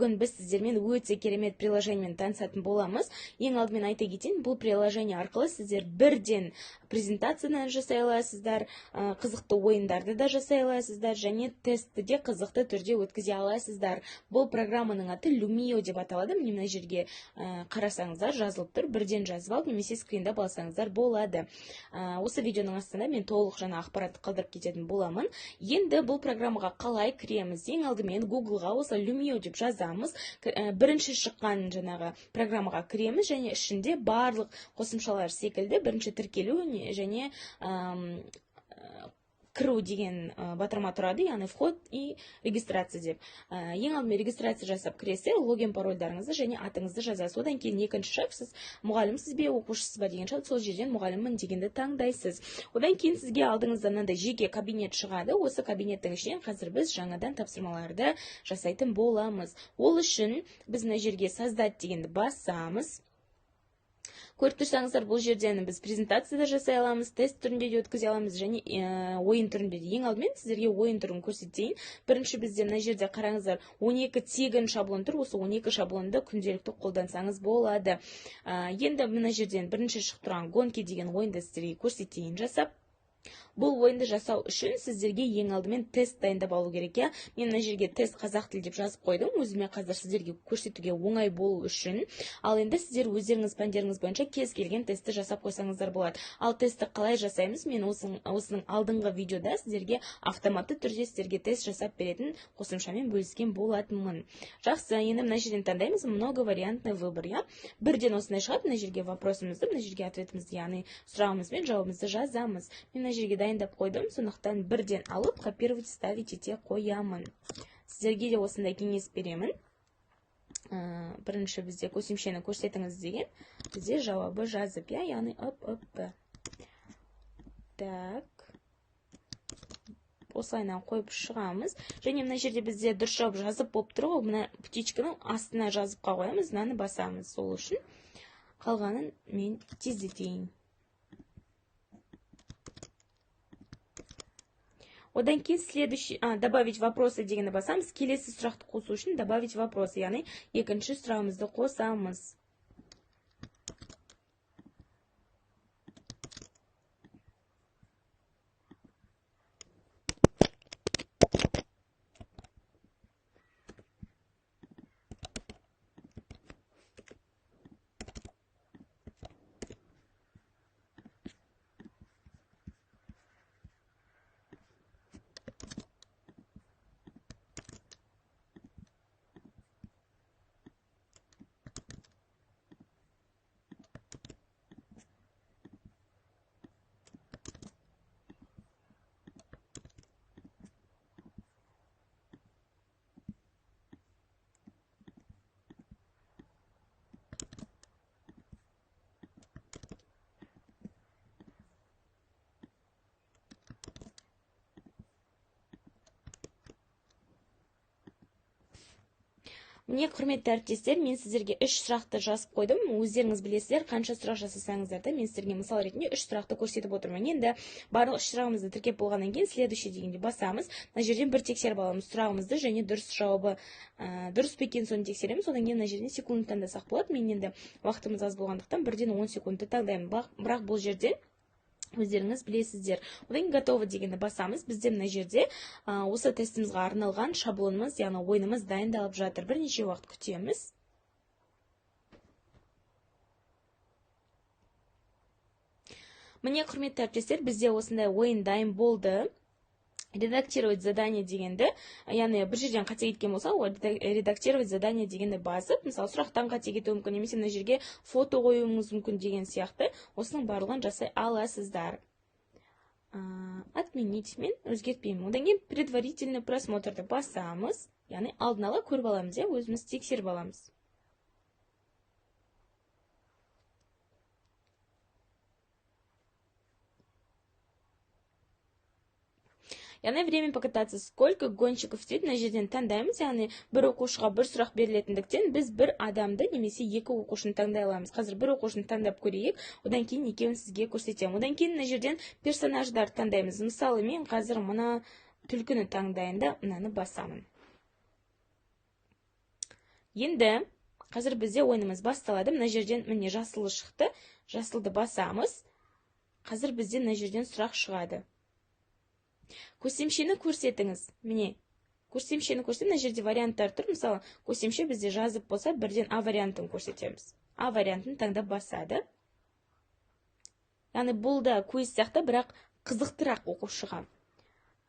Бүгін біз сіздермен өте керемет приложениемен танысатын боламыз. Ең алдымен айта кетейін, бұл приложение арқылы сіздер бірден презентацияны жасай аласыздар, қызықты ойындарды да жасай аласыздар, және тестті де қызықты түрде өткізе аласыздар. Бұл программаның аты Lumio деп аталады. Мына жерге қарасаңыздар жазылып тұр, бірден жазып алып, немесе скринді алсаңыздар болады. Осы видеоның астында мен толық жаңа ақпаратты қалдырып кететін боламын. Енді бұл программаға қалай кіреміз? Ең алдымен Google-ға осы Lumio деп жазамыз. Бірінші шыққан жаңағы программаға кіреміз, және ішінде барлық қосымшалар секілді бірінші тіркелу және кіру деген батырма тұрады, яғни вход и регистрация деп. Ең алдымен регистрация жасап кіресе, логин парольдарыңызды және атыңызды жазасыз. Одан кейін екінші шаг, сіз мұғалімсіз бе, оқушысыз ба деген шаг, сол жерден мұғаліммін дегенді таңдайсыз. Одан кейін сізге алдыңызда мынандай жеке кабинет шығады. Осы кабинеттің ішінен қазір біз жаңадан тапсырмаларды жасайтын боламыз. Ол үшін біз мына жерге создать дегенді басамыз. Көріп тұрсаңыздар, бұл жерден біз презентацияда жасай аламыз, тест түрінде де өткізе аламыз, және ойын түрінде де. Ең алдымен сіздерге ойын түрін көрсетейін. Бірінші бізде мына жерде қараңыздар, 12 тегін шаблон тұр. Осы 12 шаблонды күнделікті қолдансаңыз болады. Енді мына жерден бірінші шығып тұрған гонки деген ойынды сіздерге көрсетейін жасап. Бұл ойынды жасау үшін сіздерге ең алдымен тест дайындап алу керек. Мен мына жерге тест қазақ тілі деп жазып қойдым, өзіме қазір сіздерге көрсетуге оңай болу үшін. Ал енді сіздер өздеріңіз пәндеріңіз бойынша кез келген тестті жасап қойсаңыздар болады. Ал тестті қалай жасаймыз? Мен осының алдыңғы видеода сіздерге автоматты түрде сіздерге тест жасап беретін қосымшамен бөліскен болатынмын. Жақсы, енді мына жерден таңдаймыз, многовариантный выбор. Бірден осындай шығады, мына жерге вопросымызды, мына жерге ответімізді, яғни сұрағымыз бен жауабымызды жазамыз. Мен мына жерге дайындап қойдым, сондықтан бірден алып копировать, ставить ете қоямын. Сіздерге де осындай кеңес беремін. Бірінші бізде көсемшені көрсетіңіз деген, бізде жауабы жазып, яғни Так. Осылайынан қойып шығамыз. Және мына жерде бізде дұрыс жауап жазып болып тұр ғой, мына птичканың астына жазып қойамыз, мынаны басамыз. Сол үшін қалғанын мен тездетейін. Одан кейін следующий, добавить вопросы дегенді басамыз. Келесі сұрақты қосу үшін добавить вопросы, яғни екінші сұрағымызды қосамыз. Міне, құрметті әріптестер, мен сіздерге 3 сұрақты жазып қойдым. Өздеріңіз білесіздер, қанша сұрақ жасасаңыздар да, мен сіздерге мысал ретінде 3 сұрақты көрсетіп отырмын. Енді барлық 3 сұрағымызды тіркеп болғаннан кейін следующий дегенде басамыз. Мына жерден бір тексеріп аламыз сұрағымызды, және дұрыс жауабы дұрыс па екенін соны тексереміз. Одан кейін мына жерден секунд таңдасақ болады. Мен енді уақытымыз аз болғандықтан бірден 10 секундты таңдаймын. Бірақ бұл жерде өздеріңіз білесіздер. Одан кейін готовы дегенді басамыз. Бізде мына жерде осы тестімізге арналған шаблонымыз, яғни ойынымыз дайындалып жатыр. Бірнеше уақыт күтеміз. Міне, құрметті әріптестер, бізде осындай ойын дайын болды. Редактировать задание дегенді, яғни бір жерден қате кеткен болса, редактировать задание дегенді басып, мысалы сұрақтан қате кетуі мүмкін, немесе мына жерге фото қоюыңыз мүмкін деген сияқты, осының барлығын жасай аласыздар. Отменить, мен өзгертпеймін. Одан кейін предварительный просмотрды басамыз, яғни алдын ала көріп аламыз, өзіміз тексеріп аламыз. Яғни время покататься, сколько гонщиков істейді, мына жерден таңдаймыз, яғни бір оқушыға бір сұрақ берілетіндіктен біз бір адамды немесе екі оқушыны таңдай аламыз. Қазір бір оқушыны таңдап көрейік, одан кейін екеуін сізге көрсетемін. Одан кейін мына жерден персонаждар таңдаймыз. Мысалы, мен қазір мына түлкіні таңдайын да мынаны басамын. Енді қазір бізде ойынымыз басталады. Мына жерден міне жасылы шықты. Жасылды басамыз. Қазір бізде мына жерден сұрақ шығады. Көсемшені көрсетіңіз. Міне, көсемшені көрсетіп, мына жерде варианттар тұр. Мысалы, көсемше бізде жазып болса, бірден А вариантын көрсетеміз. А вариантын таңдап басады. Яғни бұл да көз сияқты, бірақ қызықтырақ оқушыға.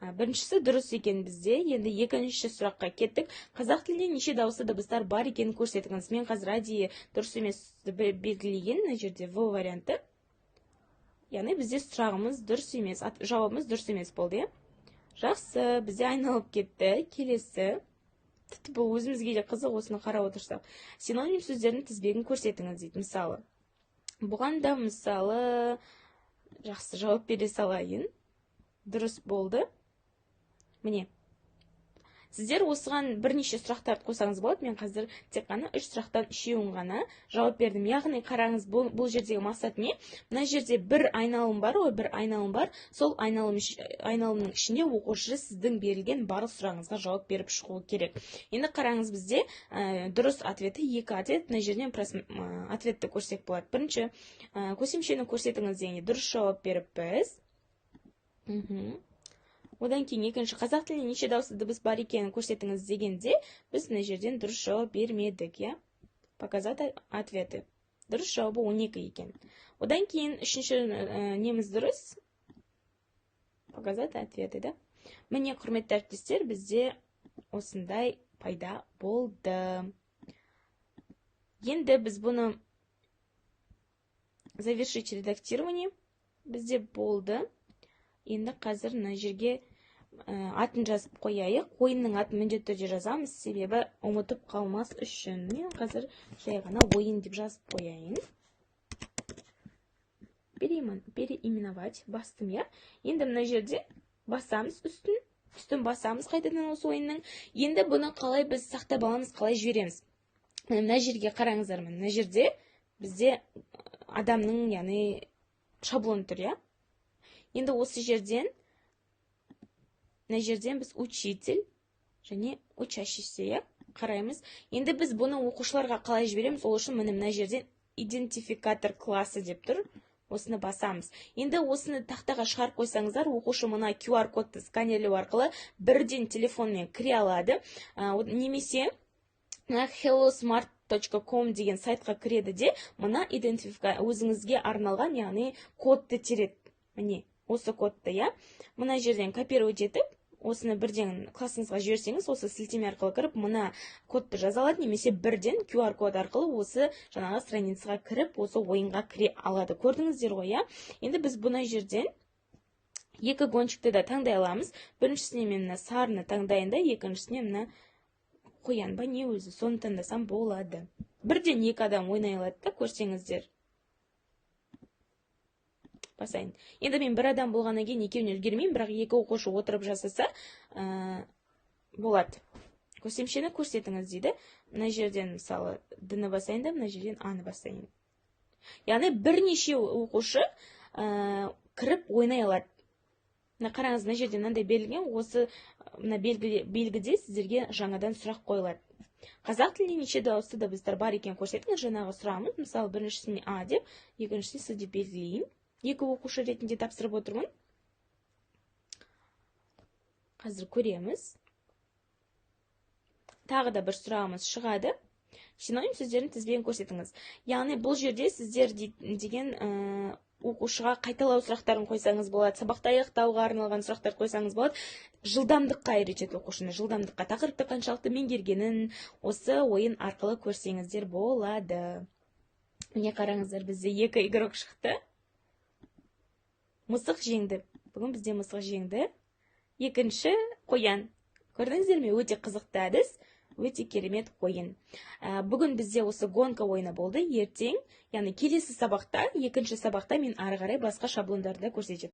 Біріншісі дұрыс екен бізде. Енді екінші сұраққа кеттік. Қазақ тілінде неше дауысты дыбыстар бар екенін көрсетіңіз. Мен қазір әдейі дұрыс емес белгілеген, мына жерде В варианты. Яғни бізде сұрағымыз дұрыс емес, жауабымыз дұрыс емес болды. Жақсы, бізде айналып кетті. Келесі. Тіпті бұл өзімізге де қызық, осыны қарап отырсақ. Синоним сөздердің тізбегін көрсетіңіз дейді. Мысалы, бұған да мысалы жақсы жауап бере салайын. Дұрыс болды. Міне, сіздер осыған бірнеше сұрақтарды қойсаңыз болады. Мен қазір тек қана 3 сұрақтан 3-еуін ғана жауап бердім. Яғни қараңыз, бұл жердегі мақсат не? Мына жерде бір айналым бар, бір айналым бар. Сол айналымның ішінде оқушы сіздің берілген барлық сұрағыңызға жауап беріп шығуы керек. Енді қараңыз, бізде дұрыс ответі 2 ответ. Мына жерден ответті көрсек болады. Бірінші, көсемшені көрсетіңіз дегенде дұрыс жауап беріппіз. Одан кейін екінші, қазақ тілінде неше дауысты дыбыс бар екенін көрсетіңіз дегенде, біз мына жерден дұрыс жауап бермедік, я? Показать ответы. Дұрыс жауабы 12 екен. Одан кейін үшінші неміз дұрыс. Показать ответы, да? Міне, құрметті әріптестер, бізде осындай пайда болды. Енді біз бұны завершить редактирование бізде болды. Енді қазір мына жерге атын жазып қояйық. Ойынның атын міндетті түрде жазамыз, себебі ұмытып қалмас үшін. Мен қазір жай ғана ойын деп жазып қояйын. Переименовать бастым, я. Енді мына жерде басамыз үстін басамыз қайтадан осы ойынның. Енді бұны қалай біз сақтап аламыз, қалай жібереміз. Мына жерге қараңыздар, мына жерде бізде адамның, яғни шаблон тұр, я. Енді осы жерден, мына жерден біз учитель және учащийся қараймыз. Енді біз бұны оқушыларға қалай жібереміз, ол үшін мына жерден идентификатор классы деп тұр. Осыны басамыз. Енді осыны тақтаға шығарып қойсаңыздар, оқушы мына QR кодты сканерлеу арқылы бірден телефонмен кіре алады. Немесе hellosmart.com деген сайтқа кіреді де, мына өзіңізге арналған, яғни кодты тереді. Міне, осы кодты, я. Мына жерден копировать етіп, осыны бірден классыңызға жіберсеңіз, осы сілтеме арқылы кіріп, мына кодты жаза алады, немесе бірден QR код арқылы осы жаңағы страницаға кіріп, осы ойынға кіре алады. Көрдіңіздер ғой, я? Енді біз бұна жерден екі гонщикті да таңдай аламыз. Біріншісіне мен мына сарыны таңдайын да, екіншісіне мына қоян ба не өзі, соны таңдасам болады. Бірден екі адам ойнай алады да, көрсеңіздер. Басайын. Енді мен бір адам болғаннан кейін екеуіне үлгермеймін, бірақ екі оқушы отырып жасаса болады. Көсемшені көрсетіңіз дейді. Мына жерден мысалы Д-ны басайын да, мына жерден А-ны басайын. Яғни бірнеше оқушы кіріп ойнай алады. Қараңыз, мына жерден мынандай берілген, осы мына белгіде сіздерге жаңадан сұрақ қойылады. Қазақ тілінде неше дауысты дыбыстар бар екен көрсетіңіз, жаңағы сұрағымыз, мысалы біріншісіне А деп, екіншісіне С деп белгілейін. Екі оқушы ретінде тапсырып отырмын. Қазір көреміз. Тағы да бір сұрағымыз шығады. Синоним сөздердің тізбегін көрсетіңіз. Яғни бұл жерде сіздер деген оқушыға қайталау сұрақтарын қойсаңыз болады, сабақта аяқтауға арналған сұрақтар қойсаңыз болады. Жылдамдыққа үйретеді оқушыны, жылдамдыққа, тақырыпты қаншалықты меңгергенін осы ойын арқылы көрсеңіздер болады. Міне қараңыздар, бізде екі игрок шықты. Мысық жеңді. Бүгін бізде мысық жеңді. Екінші қоян. Көрдіңіздер ме? Өте қызықты әдіс, өте керемет ойын. Бүгін бізде осы гонка ойыны болды. Ертең, яғни келесі сабақта, екінші сабақта мен ары қарай басқа шаблондарды көрсетемін.